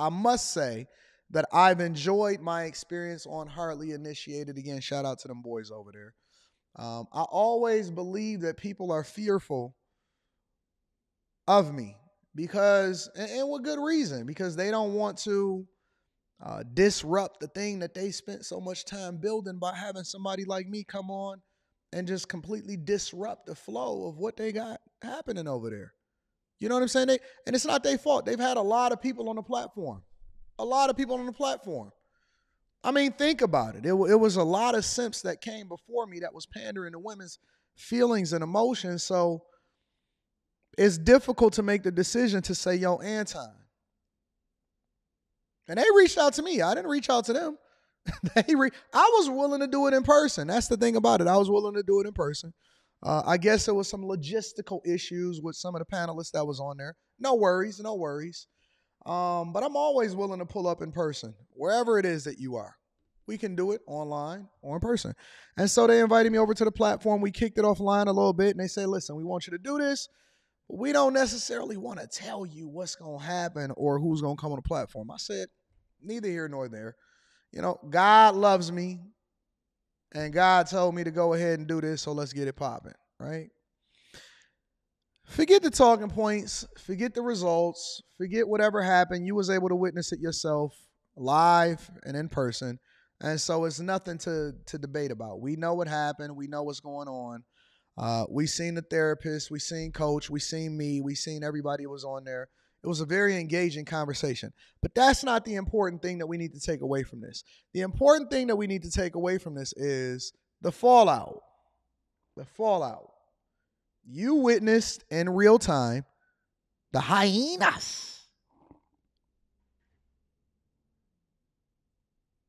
must say that I've enjoyed my experience on Hardly Initiated. Again, shout out to them boys over there. I always believe that people are fearful of me because, and with good reason, because they don't want to disrupt the thing that they spent so much time building by having somebody like me come on and just completely disrupt the flow of what they got happening over there. You know what I'm saying? And it's not their fault. They've had a lot of people on the platform. A lot of people on the platform. I mean, think about it. It was a lot of simps that came before me that was pandering to women's feelings and emotions. So it's difficult to make the decision to say, yo, Anton. And they reached out to me. I didn't reach out to them. I was willing to do it in person. That's the thing about it. I was willing to do it in person. I guess there was some logistical issues with some of the panelists that was on there. No worries, no worries. But I'm always willing to pull up in person, wherever it is that you are. We can do it online or in person. And so they invited me over to the platform. We kicked it offline a little bit, and they said, listen, we want you to do this. But we don't necessarily want to tell you what's going to happen or who's going to come on the platform. I said, neither here nor there. You know, God loves me, and God told me to go ahead and do this, so let's get it popping, right? Forget the talking points, forget the results, forget whatever happened. You was able to witness it yourself live and in person, and so it's nothing to debate about. We know what happened. We know what's going on. We seen the therapist, we seen Coach, we seen me, we seen everybody who was on there. It was a very engaging conversation. But that's not the important thing that we need to take away from this. The important thing that we need to take away from this is the fallout. The fallout. You witnessed in real time the hyenas.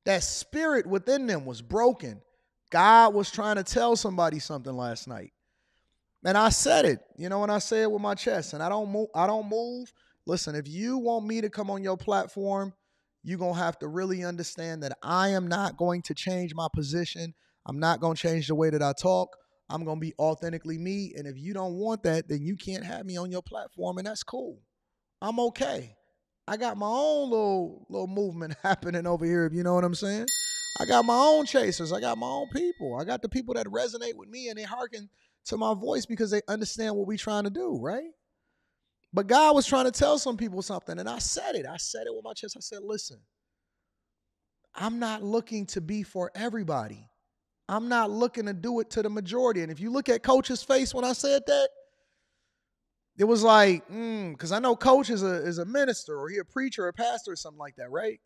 That spirit within them was broken. God was trying to tell somebody something last night. And I said it, you know, and I say it with my chest, and I don't move. Listen, if you want me to come on your platform, you're going to have to really understand that I am not going to change my position. I'm not going to change the way that I talk. I'm going to be authentically me. And if you don't want that, then you can't have me on your platform, and that's cool. I'm okay. I got my own little movement happening over here, if you know what I'm saying. I got my own chasers. I got my own people. I got the people that resonate with me, and they hearken to my voice because they understand what we're trying to do, right? But God was trying to tell some people something, and I said it. I said it with my chest. I said, listen, I'm not looking to be for everybody. I'm not looking to do it to the majority. And if you look at Coach's face when I said that, it was like, because I know Coach is a minister or he a preacher or a pastor or something like that, right?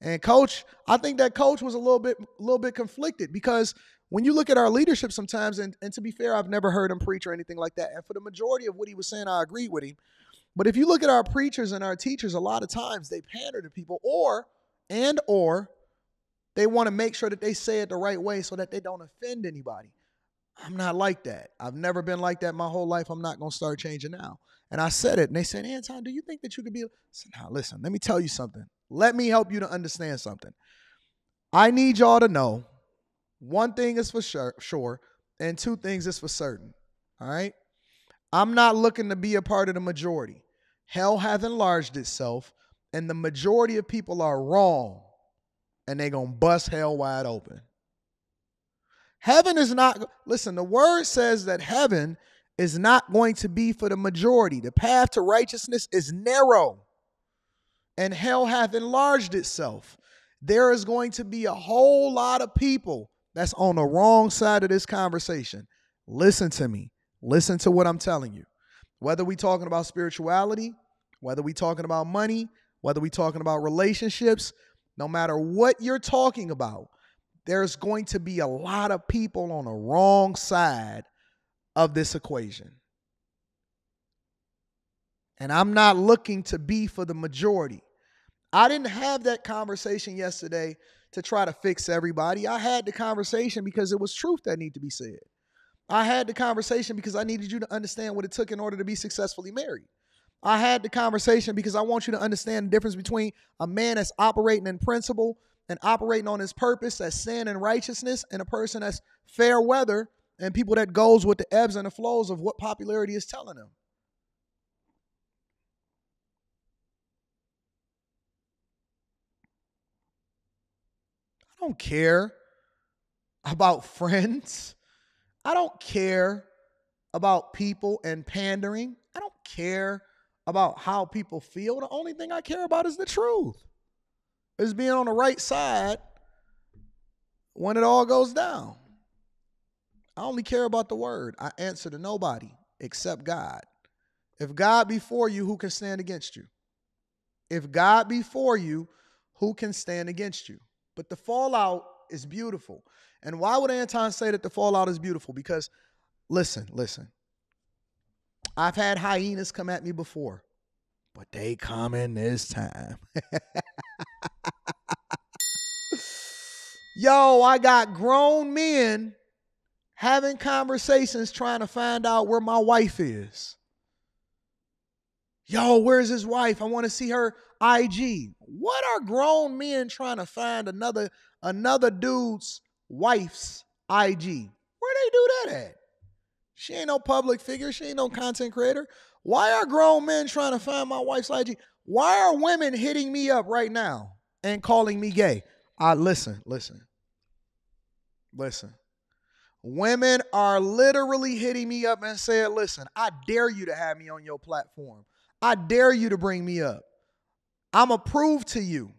And Coach, I think that Coach was a little bit conflicted because when you look at our leadership sometimes, and to be fair, I've never heard him preach or anything like that. And for the majority of what he was saying, I agree with him. But if you look at our preachers and our teachers, a lot of times they pander to people or they want to make sure that they say it the right way so that they don't offend anybody. I'm not like that. I've never been like that my whole life. I'm not going to start changing now. And I said it, and they said, Anton, do you think that you could be? I said, now, listen, let me tell you something. Let me help you to understand something. I need y'all to know one thing is for sure, and two things is for certain, all right? I'm not looking to be a part of the majority. Hell hath enlarged itself, and the majority of people are wrong, and they're going to bust hell wide open. Heaven is not, listen, the word says that heaven is not going to be for the majority. The path to righteousness is narrow, and hell hath enlarged itself. There is going to be a whole lot of people that's on the wrong side of this conversation. Listen to me. Listen to what I'm telling you. Whether we talking about spirituality, whether we talking about money, whether we talking about relationships, no matter what you're talking about, there's going to be a lot of people on the wrong side of this equation. And I'm not looking to be for the majority. I didn't have that conversation yesterday to try to fix everybody. I had the conversation because it was truth that needed to be said. I had the conversation because I needed you to understand what it took in order to be successfully married. I had the conversation because I want you to understand the difference between a man that's operating in principle and operating on his purpose, that's sin and righteousness, and a person that's fair weather and people that goes with the ebbs and the flows of what popularity is telling them. don't care about friends. I don't care about people and pandering. I don't care about how people feel. The only thing I care about is the truth. Is being on the right side when it all goes down. I only care about the word. I answer to nobody except God. If God be for you, who can stand against you? If God be for you, who can stand against you? But the fallout is beautiful. And why would Anton say that the fallout is beautiful? Because listen. I've had hyenas come at me before, but they coming this time. Yo, I got grown men having conversations trying to find out where my wife is. Yo, where's his wife? I want to see her IG. What are grown men trying to find another dude's wife's IG? Where they do that at? She ain't no public figure. She ain't no content creator. Why are grown men trying to find my wife's IG? Why are women hitting me up right now and calling me gay? Listen. Women are literally hitting me up and saying, listen, I dare you to have me on your platform. I dare you to bring me up. I'm going to prove to you.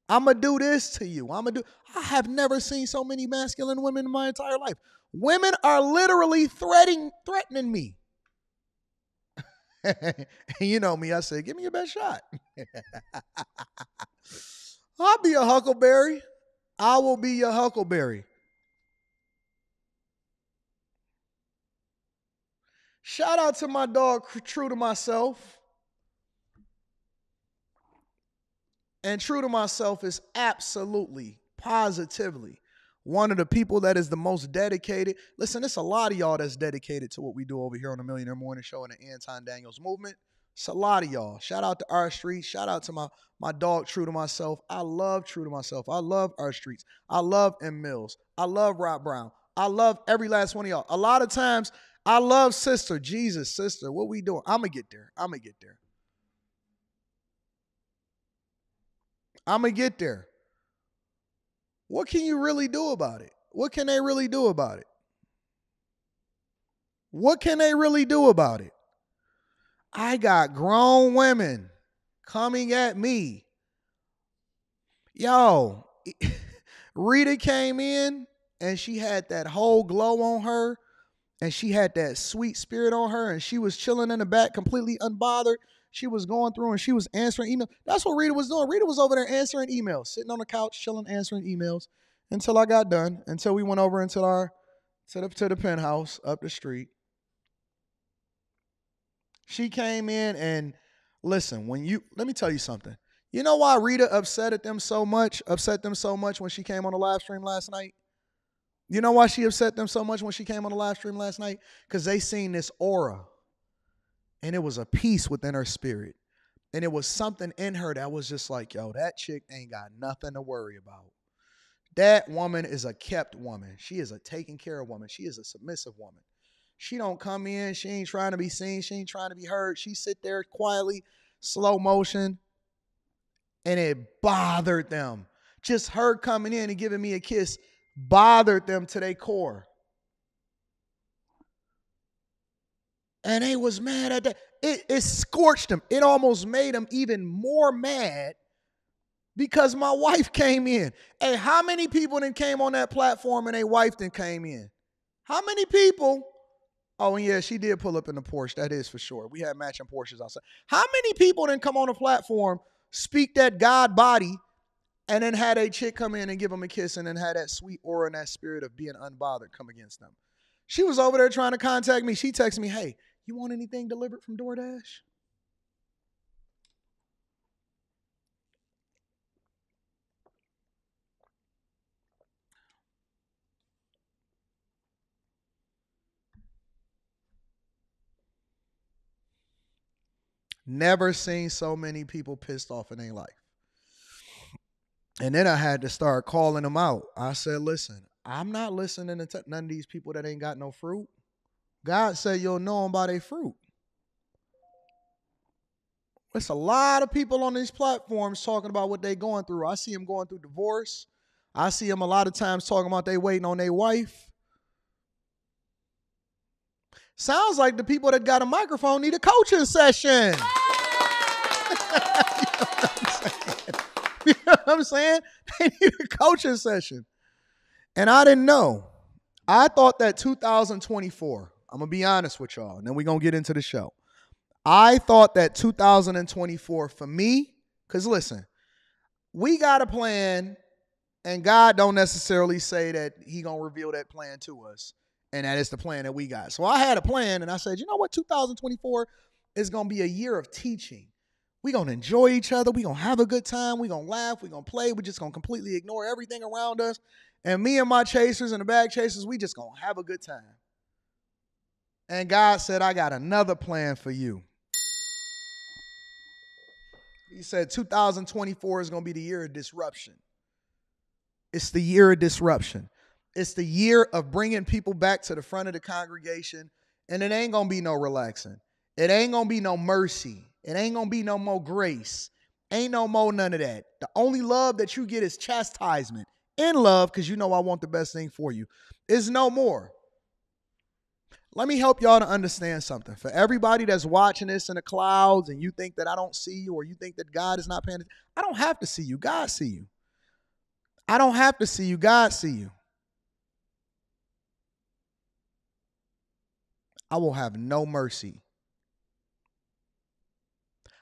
I'm going to do this to you. I have never seen so many masculine women in my entire life. Women are literally threatening me. You know me, I say, give me your best shot. I'll be a huckleberry. I will be your huckleberry. Shout out to my dog, True to Myself. And True to Myself is absolutely, positively one of the people that is the most dedicated. Listen, it's a lot of y'all that's dedicated to what we do over here on the Millionaire Morning Show and the Anton Daniels movement. It's a lot of y'all. Shout out to R Street. Shout out to my dog, True to Myself. I love True to Myself. I love R Streets. I love M Mills. I love Rob Brown. I love every last one of y'all. A lot of times, I love Sister. Jesus, Sister, what we doing? I'm going to get there. I'm going to get there. What can you really do about it? What can they really do about it? What can they really do about it? I got grown women coming at me. Yo, Rita came in and she had that whole glow on her and she had that sweet spirit on her and she was chilling in the back completely unbothered. She was going through and she was answering emails. That's what Rita was doing. Rita was over there answering emails, sitting on the couch, chilling, answering emails until I got done, until we went over into to the penthouse up the street. She came in and listen, let me tell you something. You know why Rita upset them so much when she came on the live stream last night? You know why she upset them so much when she came on the live stream last night? Because they seen this aura. And it was a peace within her spirit. And it was something in her that was just like, yo, that chick ain't got nothing to worry about. That woman is a kept woman. She is a taken care of woman. She is a submissive woman. She don't come in. She ain't trying to be seen. She ain't trying to be heard. She sit there quietly, slow motion. And it bothered them. Just her coming in and giving me a kiss bothered them to their core. And they was mad at that. It scorched them. It almost made them even more mad because my wife came in. Hey, how many people then came on that platform and their wife then came in? How many people? Oh, and yeah, she did pull up in the Porsche. That is for sure. We had matching Porsches outside. How many people then come on the platform, speak that God body, and then had a chick come in and give them a kiss and then had that sweet aura and that spirit of being unbothered come against them? She was over there trying to contact me. She texted me, hey, you want anything delivered from DoorDash? Never seen so many people pissed off in their life. And then I had to start calling them out. I said, listen, I'm not listening to none of these people that ain't got no fruit. God said you'll know them by their fruit. There's a lot of people on these platforms talking about what they're going through. I see them going through divorce. I see them a lot of times talking about they waiting on their wife. Sounds like the people that got a microphone need a coaching session. You know what I'm saying? They need a coaching session. And I didn't know. I thought that 2024, I'm going to be honest with y'all, and then we're going to get into the show. I thought that 2024 for me, because listen, we got a plan, and God don't necessarily say that he going to reveal that plan to us, and that is the plan that we got. So I had a plan, and I said, you know what, 2024 is going to be a year of teaching. We're going to enjoy each other. We're going to have a good time. We're going to laugh. We're going to play. We're just going to completely ignore everything around us. And me and my chasers and the bag chasers, we just going to have a good time. And God said, I got another plan for you. He said 2024 is going to be the year of disruption. It's the year of disruption. It's the year of bringing people back to the front of the congregation. And it ain't going to be no relaxing. It ain't going to be no mercy. It ain't going to be no more grace. Ain't no more none of that. The only love that you get is chastisement. In love, because you know I want the best thing for you, is no more. Let me help y'all to understand something. For everybody that's watching this in the clouds and you think that I don't see you or you think that God is not paying attention, I don't have to see you. God see you. I don't have to see you. God see you. I will have no mercy.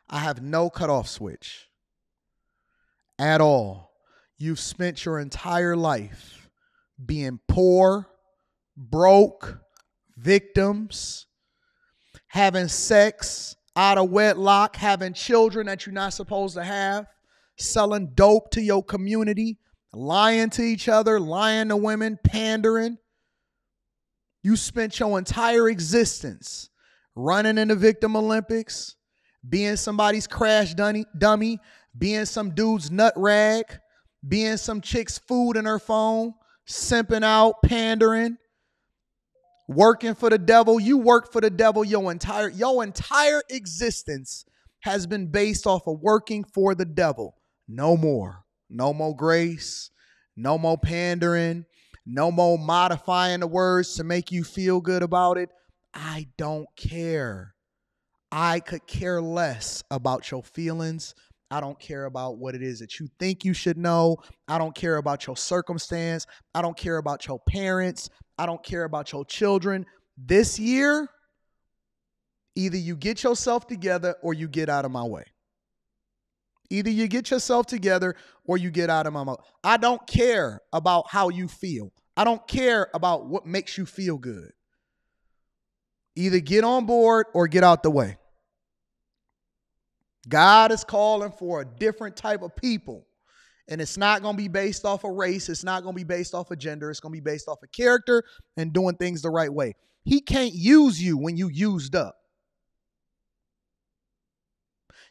I have no cutoff switch at all. You've spent your entire life being poor, broke, victims, having sex out of wedlock, having children that you're not supposed to have, selling dope to your community, lying to each other, lying to women, pandering. You spent your entire existence running in the Victim Olympics, being somebody's crash dummy, being some dude's nut rag, being some chick's food in her phone, simping out, pandering, working for the devil. You work for the devil. Your entire existence has been based off of working for the devil. No more. No more grace. No more pandering. No more modifying the words to make you feel good about it. I don't care. I could care less about your feelings. I don't care about what it is that you think you should know. I don't care about your circumstance. I don't care about your parents. I don't care about your children. This year, either you get yourself together or you get out of my way. Either you get yourself together or you get out of my way. I don't care about how you feel. I don't care about what makes you feel good. Either get on board or get out the way. God is calling for a different type of people. And it's not going to be based off of race. It's not going to be based off of gender. It's going to be based off of character and doing things the right way. He can't use you when you used up.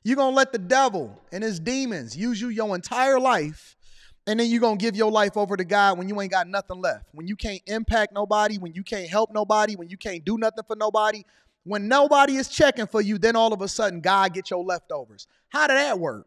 You're going to let the devil and his demons use you your entire life. And then you're going to give your life over to God when you ain't got nothing left. When you can't impact nobody, when you can't help nobody, when you can't do nothing for nobody. When nobody is checking for you, then all of a sudden God gets your leftovers. How did that work?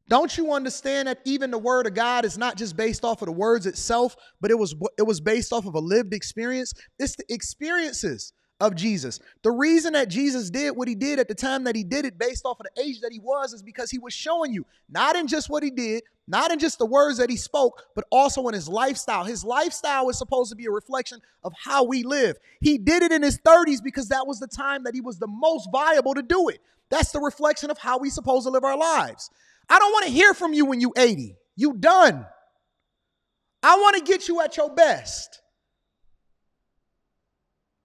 Don't you understand that even the word of God is not just based off of the words itself, but it was based off of a lived experience? It's the experiences of Jesus. The reason that Jesus did what he did at the time that he did it based off of the age that he was is because he was showing you, not in just what he did, not in just the words that he spoke, but also in his lifestyle. His lifestyle is supposed to be a reflection of how we live. He did it in his 30s because that was the time that he was the most viable to do it. That's the reflection of how we supposed to live our lives. I don't want to hear from you when you 80. You done. I want to get you at your best.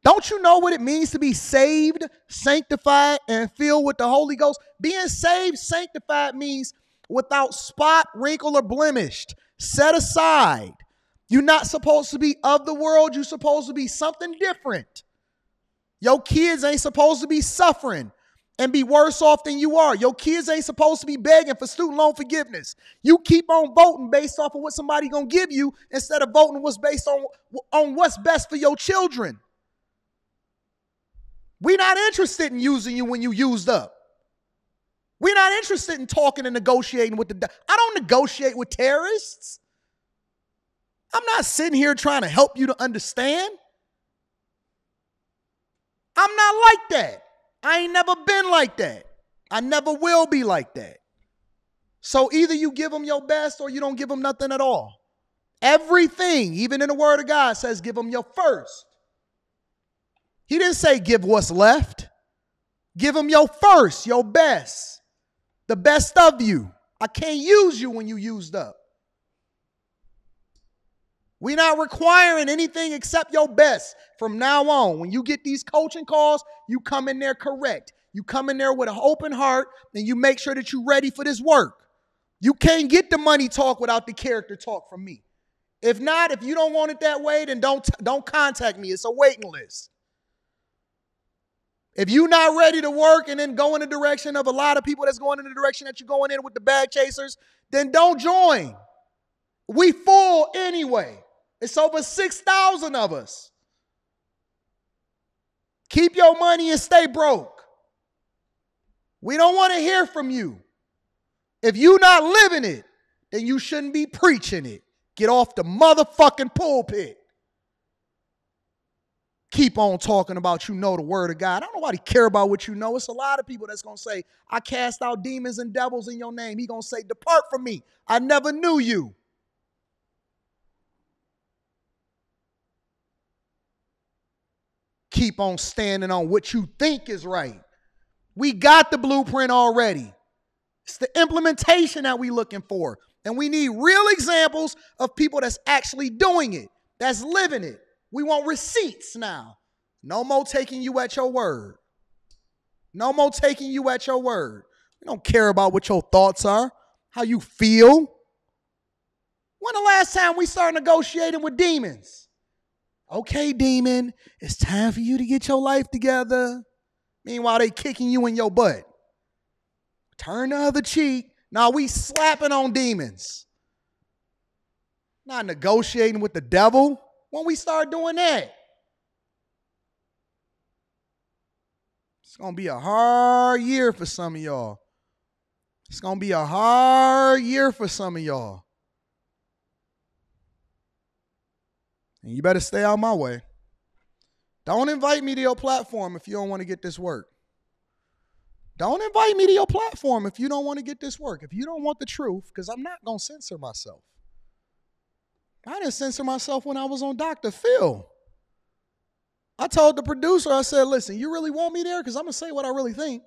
Don't you know what it means to be saved, sanctified, and filled with the Holy Ghost? Being saved, sanctified means without spot, wrinkle, or blemished. Set aside. You're not supposed to be of the world. You're supposed to be something different. Your kids ain't supposed to be suffering and be worse off than you are. Your kids ain't supposed to be begging for student loan forgiveness. You keep on voting based off of what somebody gonna give you instead of voting what's based on what's best for your children. We're not interested in using you when you used up. We're not interested in talking and negotiating with I don't negotiate with terrorists. I'm not sitting here trying to help you to understand. I'm not like that. I ain't never been like that. I never will be like that. So either you give them your best or you don't give them nothing at all. Everything, even in the word of God, says give them your first. He didn't say give what's left. Give them your first, your best. The best of you. I can't use you when you used up. We're not requiring anything except your best from now on. When you get these coaching calls, you come in there correct. You come in there with an open heart and you make sure that you're ready for this work. You can't get the money talk without the character talk from me. If not, if you don't want it that way, then don't contact me. It's a waiting list. If you're not ready to work and then go in the direction of a lot of people that's going in the direction that you're going in with the bag chasers, then don't join. We full anyway. It's over 6,000 of us. Keep your money and stay broke. We don't want to hear from you. If you're not living it, then you shouldn't be preaching it. Get off the motherfucking pulpit. Keep on talking about you know the word of God. I don't nobody care about what you know. It's a lot of people that's going to say, I cast out demons and devils in your name. He going to say, depart from me. I never knew you. Keep on standing on what you think is right. We got the blueprint already. It's the implementation that we're looking for. And we need real examples of people that's actually doing it, that's living it. We want receipts now. No more taking you at your word. No more taking you at your word. We don't care about what your thoughts are, how you feel. When the last time we started negotiating with demons? Okay, demon, it's time for you to get your life together. Meanwhile, they kicking you in your butt. Turn the other cheek. Now we slapping on demons. Not negotiating with the devil. When we start doing that, it's going to be a hard year for some of y'all. It's going to be a hard year for some of y'all. And you better stay out my way. Don't invite me to your platform if you don't want to get this work. Don't invite me to your platform if you don't want to get this work. If you don't want the truth, because I'm not going to censor myself. I didn't censor myself when I was on Dr. Phil. I told the producer, I said, listen, you really want me there? Because I'm going to say what I really think.